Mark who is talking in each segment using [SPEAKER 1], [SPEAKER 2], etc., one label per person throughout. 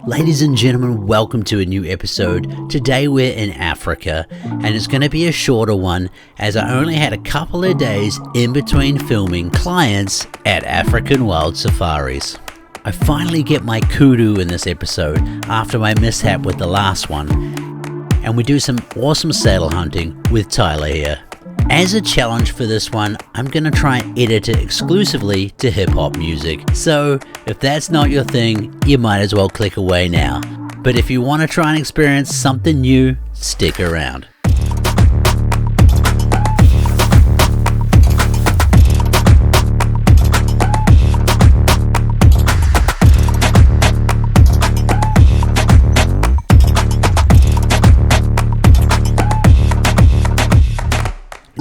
[SPEAKER 1] Ladies and gentlemen, welcome to a new episode. Today we're in Africa, and it's going to be a shorter one as I only had a couple of days in between filming clients at African wild safaris. I finally get my kudu in this episode after my mishap with the last one, and we do some awesome saddle hunting with Tyler here. As a challenge for this one, I'm going to try and edit it exclusively to hip-hop music. So, if that's not your thing, you might as well click away now. But if you want to try and experience something new, stick around.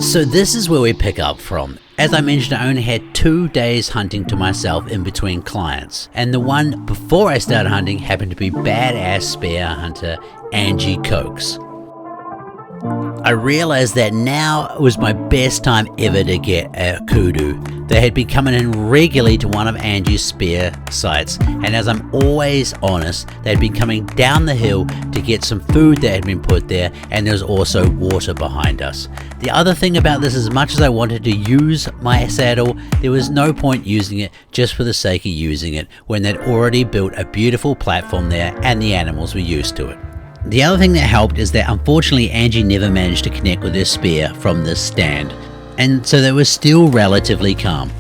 [SPEAKER 1] So this is where we pick up from. As I mentioned, I only had 2 days hunting to myself in between clients, and the one before I started hunting happened to be badass spear hunter Angie Cokes. I realized that now was my best time ever to get a kudu. They had been coming in regularly to one of Angie's spear sites, and as I'm always honest, they'd been coming down the hill to get some food that had been put there, and there was also water behind us. The other thing about this, as much as I wanted to use my saddle, there was no point using it just for the sake of using it when they'd already built a beautiful platform there and the animals were used to it. The other thing that helped is that unfortunately Angie never managed to connect with her spear from this stand, and so they were still relatively calm.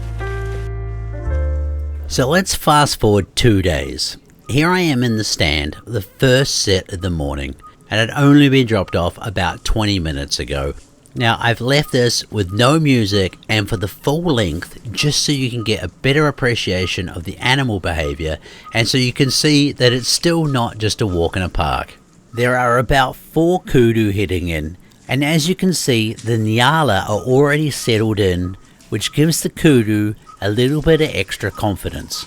[SPEAKER 1] So let's fast forward 2 days. Here I am in the stand, the first set of the morning, and it had only been dropped off about 20 minutes ago. Now I've left this with no music and for the full length just so you can get a better appreciation of the animal behavior and so you can see that it's still not just a walk in a park. There are about 4 kudu heading in, and as you can see, the nyala are already settled in, which gives the kudu a little bit of extra confidence.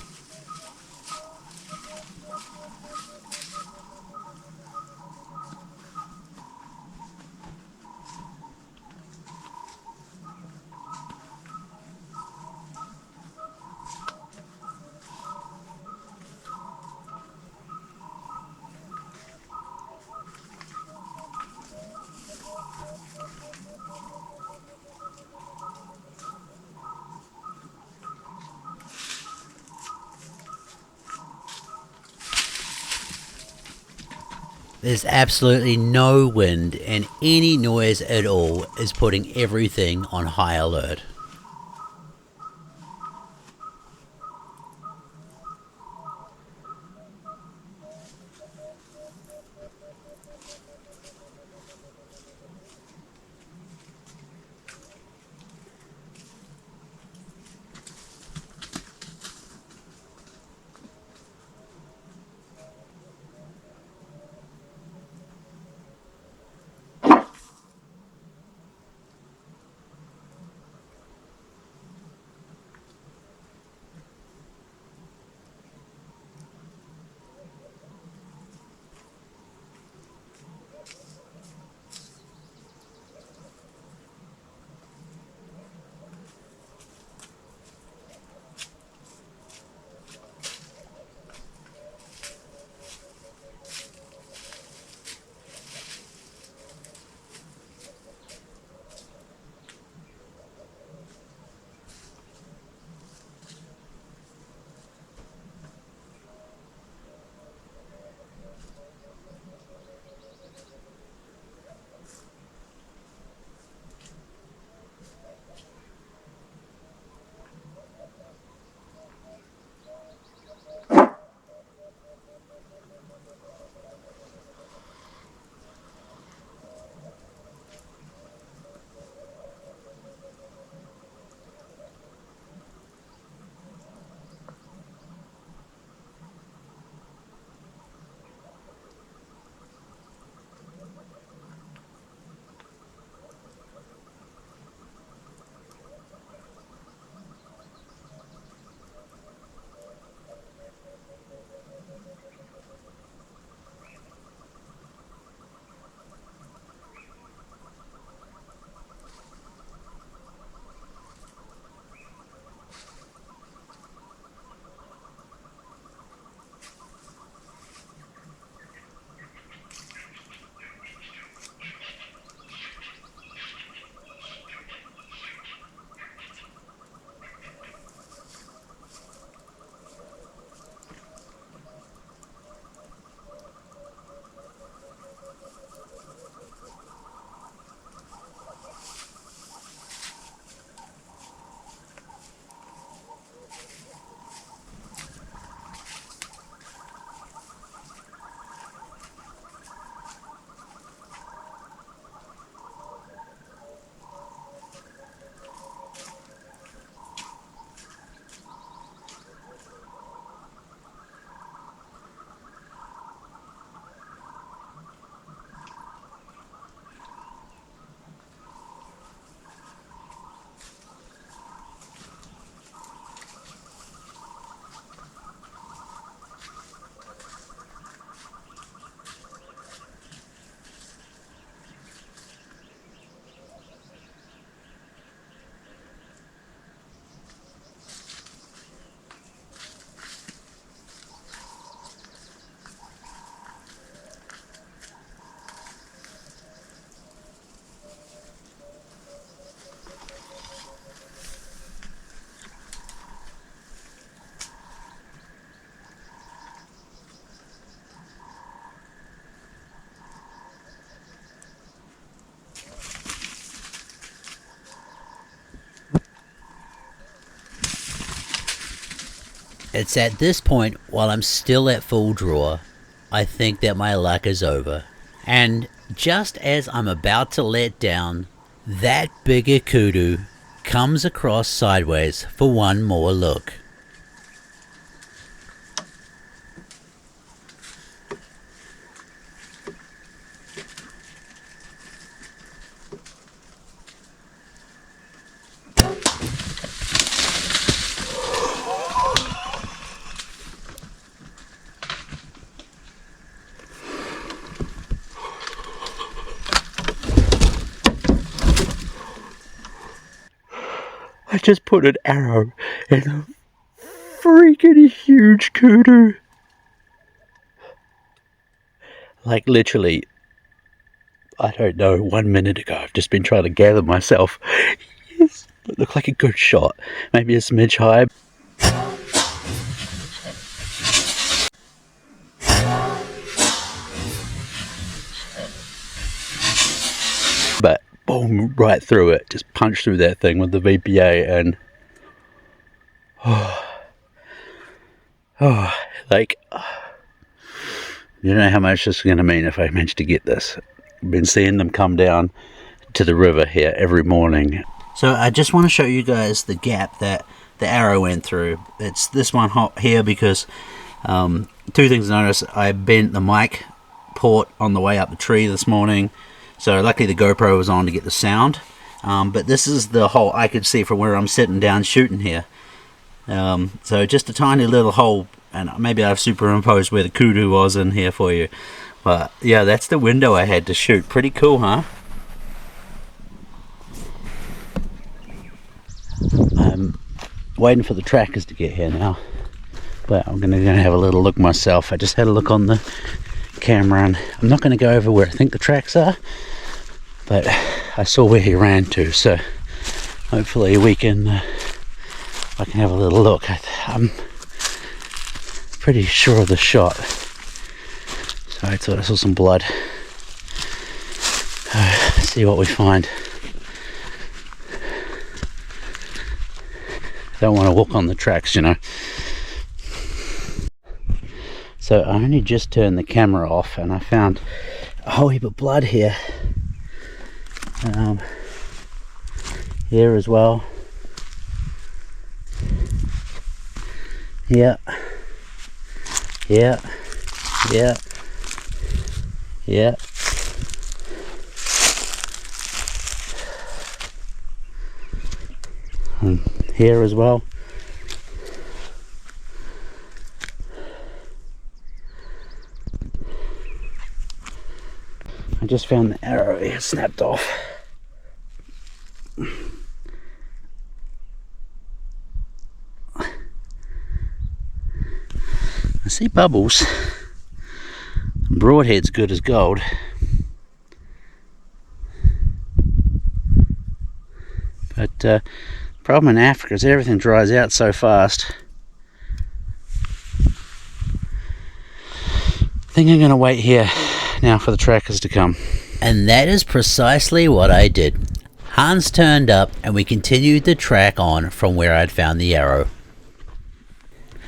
[SPEAKER 1] There's absolutely no wind, and any noise at all is putting everything on high alert. It's at this point, while I'm still at full draw, I think that my luck is over. And just as I'm about to let down, that bigger kudu comes across sideways for one more look. I just put an arrow in a freaking huge kudu. Like literally, I don't know, 1 minute ago. I've just been trying to gather myself. Yes, it looked like a good shot. Maybe a smidge high. But boom, right through it. Just punched through that thing with the VPA and like, you don't know how much this is going to mean if I manage to get this. I've been seeing them come down to the river here every morning. So I just want to show you guys the gap that the arrow went through. It's this one here because two things to notice. I bent the mic port on the way up the tree this morning. So luckily the GoPro was on to get the sound. But this is the hole I could see from where I'm sitting down shooting here. So just a tiny little hole, and maybe I've superimposed where the kudu was in here for you. But yeah, that's the window I had to shoot. Pretty cool, huh? I'm waiting for the trackers to get here now, but I'm gonna have a little look myself. I just had a look on the camera, and I'm not going to go over where I think the tracks are, but I saw where he ran to, so hopefully we can I can have a little look. I'm pretty sure of the shot, so I thought I saw some blood. Let's see what we find. Don't want to walk on the tracks, you know. So I only just turned the camera off and I found a whole heap of blood here. Here as well. Yeah. Yeah. Yeah. Yeah. And here as well. I just found the arrow here snapped off. I see bubbles. Broadhead's good as gold. But problem in Africa is everything dries out so fast. I think I'm going to wait here now for the trackers to come. And that is precisely what I did. Hans turned up and we continued the track on from where I'd found the arrow.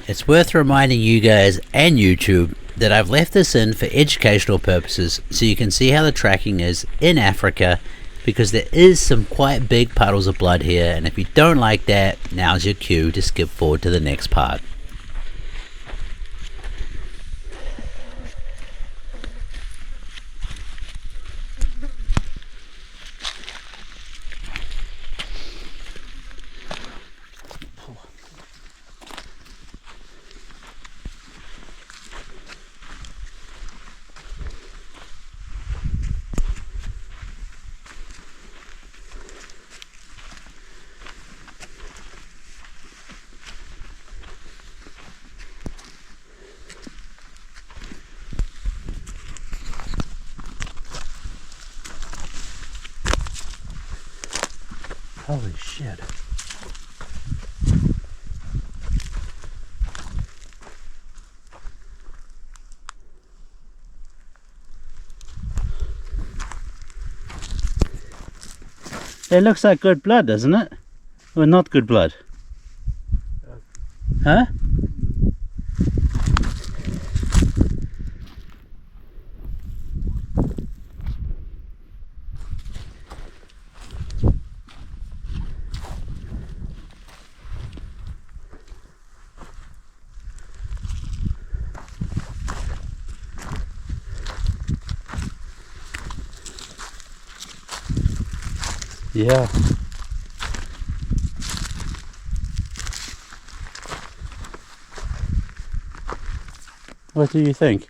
[SPEAKER 1] It's worth reminding you guys and YouTube that I've left this in for educational purposes so you can see how the tracking is in Africa, because there is some quite big puddles of blood here, and if you don't like that, now's your cue to skip forward to the next part. Holy shit. It looks like good blood, doesn't it? Or not good blood? Huh? Yeah. What do you think?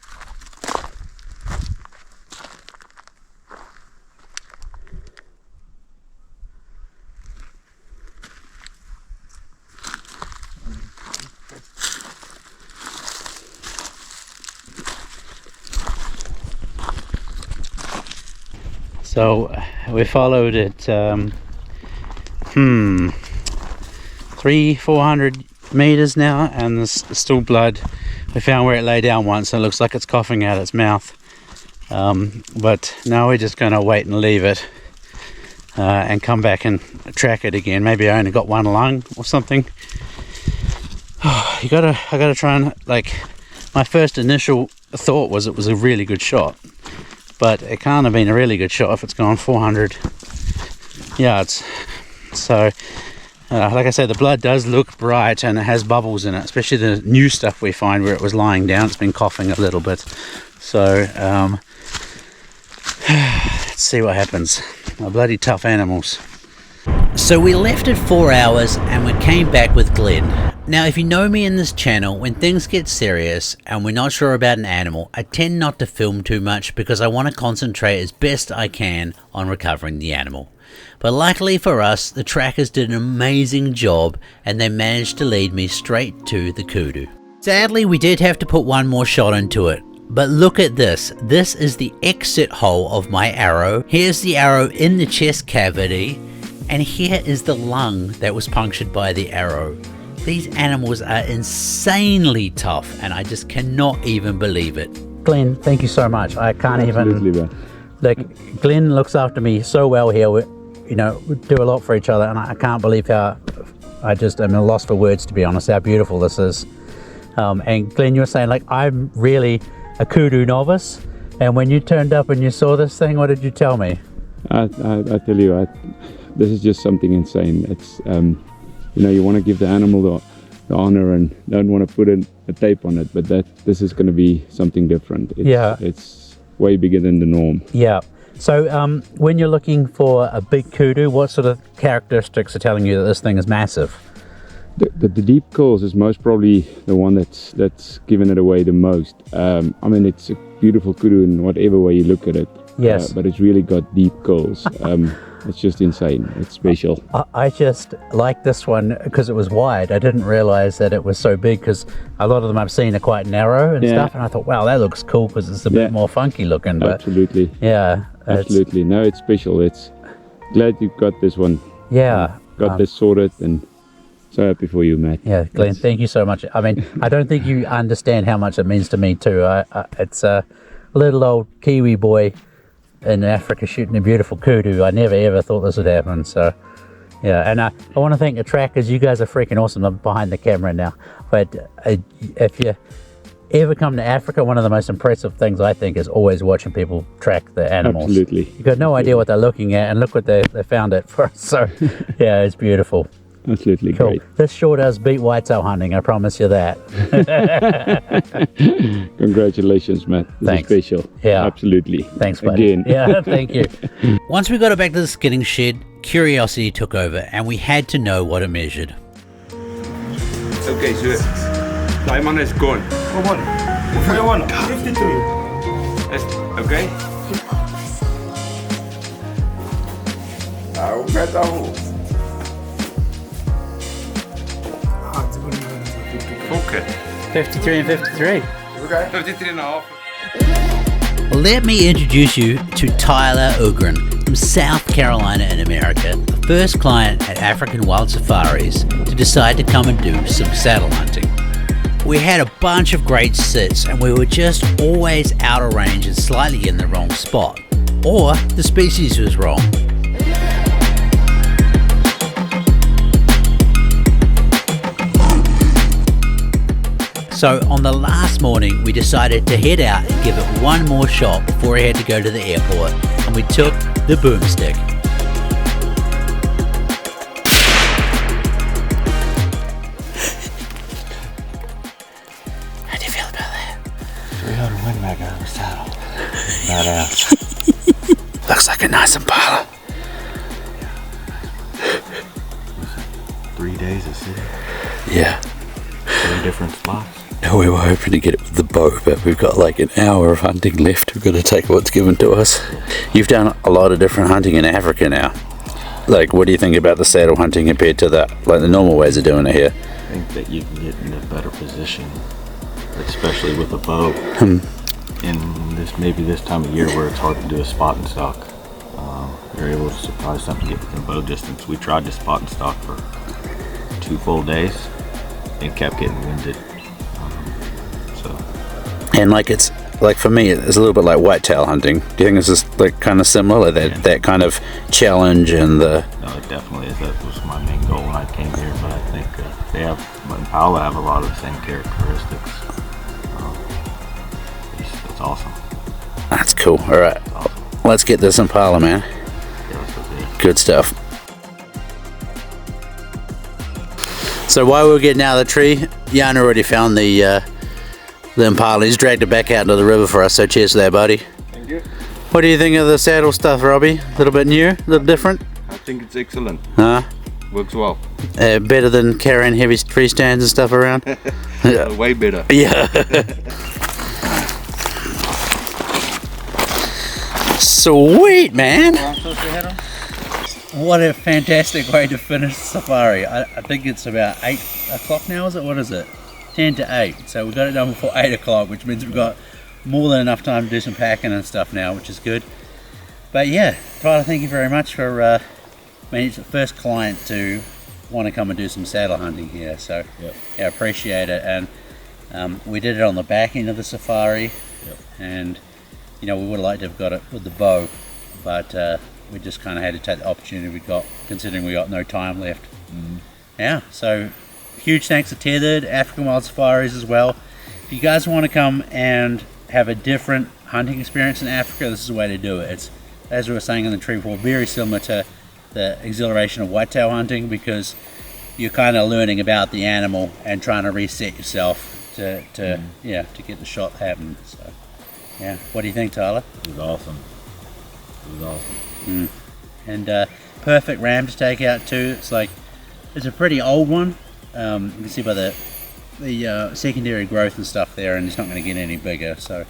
[SPEAKER 1] So we followed it 400 meters now, and there's still blood. We found where it lay down once, and it looks like it's coughing out its mouth. But now we're just going to wait and leave it and come back and track it again. Maybe I only got one lung or something. I gotta try and, like, my first initial thought was it was a really good shot, but it can't have been a really good shot if it's gone 400 yards. So like I said, the blood does look bright and it has bubbles in it, especially the new stuff we find where it was lying down. It's been coughing a little bit. So let's see what happens. They're bloody tough animals. So we left it 4 hours and we came back with Glenn. Now, if you know me in this channel, when things get serious and we're not sure about an animal, I tend not to film too much because I want to concentrate as best I can on recovering the animal. But luckily for us, the trackers did an amazing job and they managed to lead me straight to the kudu. Sadly, we did have to put one more shot into it. But look at this. This is the exit hole of my arrow. Here's the arrow in the chest cavity. And here is the lung that was punctured by the arrow. These animals are insanely tough, and I just cannot even believe it. Glenn, thank you so much. I can't even... Like, Glenn looks after me so well here. We do a lot for each other, and I can't believe how... I just am at a loss for words, to be honest, how beautiful this is. And Glenn, you were saying, like, I'm really a kudu novice, and when you turned up and you saw this thing, what did you tell me?
[SPEAKER 2] I tell you, this is just something insane. It's you want to give the animal the honor and don't want to put a tape on it, but this is going to be something different. It's way bigger than the norm. Yeah.
[SPEAKER 1] So when you're looking for a big kudu, what sort of characteristics are telling you that this thing is massive?
[SPEAKER 2] The deep calls is most probably the one that's given it away the most. I mean, it's a beautiful kudu in whatever way you look at it.
[SPEAKER 1] Yes.
[SPEAKER 2] But it's really got deep calls. It's just insane. It's special.
[SPEAKER 1] I just like this one because it was wide. I didn't realize that it was so big, because a lot of them I've seen are quite narrow and stuff, and I thought, wow, that looks cool because it's a bit more funky looking. But
[SPEAKER 2] absolutely.
[SPEAKER 1] Yeah.
[SPEAKER 2] Absolutely. No, it's special. It's glad you've got this one.
[SPEAKER 1] Yeah.
[SPEAKER 2] Got this sorted, and so happy for you, Matt.
[SPEAKER 1] Yeah, Glenn, thank you so much. I mean, I don't think you understand how much it means to me too. It's a little old Kiwi boy in Africa shooting a beautiful kudu. I never ever thought this would happen. So yeah, and I want to thank the trackers. You guys are freaking awesome. I'm behind the camera now, but if you ever come to Africa, one of the most impressive things I think is always watching people track the animals.
[SPEAKER 2] Absolutely.
[SPEAKER 1] You've got no idea what they're looking at, and look what they found it for us. So yeah, it's beautiful.
[SPEAKER 2] Absolutely
[SPEAKER 1] cool.
[SPEAKER 2] Great.
[SPEAKER 1] This sure does beat whitetail hunting, I promise you that.
[SPEAKER 2] Congratulations, Matt. This
[SPEAKER 1] Thanks.
[SPEAKER 2] is special.
[SPEAKER 1] Yeah.
[SPEAKER 2] Absolutely.
[SPEAKER 1] Thanks, buddy.
[SPEAKER 2] Again.
[SPEAKER 1] Yeah, thank you. Once we got it back to the skinning shed, curiosity took over and we had to know what it measured.
[SPEAKER 3] Okay, so diamond is gone.
[SPEAKER 4] For one, 53.
[SPEAKER 3] Okay? Okay.
[SPEAKER 1] 53 and 53.
[SPEAKER 3] Okay. 53 and a half.
[SPEAKER 1] Let me introduce you to Tyler Ugren from South Carolina in America, the first client at African Wild Safaris to decide to come and do some saddle hunting. We had a bunch of great sits and we were just always out of range and slightly in the wrong spot. Or the species was wrong. So on the last morning, we decided to head out and give it one more shot before we had to go to the airport, and we took the boomstick. How do you feel about that?
[SPEAKER 4] 300 Win Mag out of the saddle. Badass.
[SPEAKER 1] Looks like a nice Impala.
[SPEAKER 4] 3 days of sitting.
[SPEAKER 1] Yeah.
[SPEAKER 4] 3 different spots.
[SPEAKER 1] And we were hoping to get it with the bow, but we've got like an hour of hunting left. We've got to take what's given to us. You've done a lot of different hunting in Africa now. Like, what do you think about the saddle hunting compared to the normal ways of doing it here?
[SPEAKER 4] I think that you can get in a better position, especially with a bow. In this time of year where it's hard to do a spot and stock, you're able to surprise something to get within bow distance. We tried to spot and stock for 2 full days and kept getting winded.
[SPEAKER 1] And like, it's like, for me, it's a little bit like whitetail hunting. Do you think this is like kind of similar, that kind of challenge and the?
[SPEAKER 4] No, it definitely is. That was my main goal when I came here. But I think Impala have a lot of the same characteristics. It's awesome.
[SPEAKER 1] That's cool. All right,
[SPEAKER 4] Awesome.
[SPEAKER 1] let's get this Impala, man.
[SPEAKER 4] Yeah, let's go get it.
[SPEAKER 1] Good stuff. So while we were getting out of the tree, Jan already found the Impala. He's dragged it back out into the river for us, so cheers to that, buddy.
[SPEAKER 3] Thank you.
[SPEAKER 1] What do you think of the saddle stuff, Robbie? A little bit new, a little different?
[SPEAKER 3] I think it's excellent.
[SPEAKER 1] Huh?
[SPEAKER 3] Works well.
[SPEAKER 1] Better than carrying heavy tree stands and stuff around? Yeah.
[SPEAKER 3] Way better.
[SPEAKER 1] Yeah. Sweet, man. What a fantastic way to finish safari. I think it's about 8 o'clock now, is it? What is it? 10 to 8. So we got it done before 8 o'clock, which means we've got more than enough time to do some packing and stuff now, which is good. But yeah, Tyler, thank you very much for, I mean, it's the first client to want to come and do some saddle hunting here. So
[SPEAKER 4] Yep.
[SPEAKER 1] yeah, I appreciate it. And we did it on the back end of the safari.
[SPEAKER 4] Yep.
[SPEAKER 1] And you know, we would have liked to have got it with the bow, but we just kind of had to take the opportunity we got, considering we got no time left. Yeah, so huge thanks to Tethered, African Wild Safaris as well. If you guys want to come and have a different hunting experience in Africa, this is the way to do it. It's, as we were saying in the tree before, very similar to the exhilaration of whitetail hunting, because you're kind of learning about the animal and trying to reset yourself to get the shot happen. So yeah, what do you think, Tyler?
[SPEAKER 4] It was awesome. It was awesome.
[SPEAKER 1] And perfect ram to take out too. It's a pretty old one. You can see by the secondary growth and stuff there, and it's not going to get any bigger. So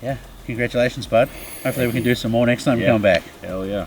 [SPEAKER 1] yeah, congratulations, bud. Hopefully we can do some more next time you come back.
[SPEAKER 4] Hell yeah.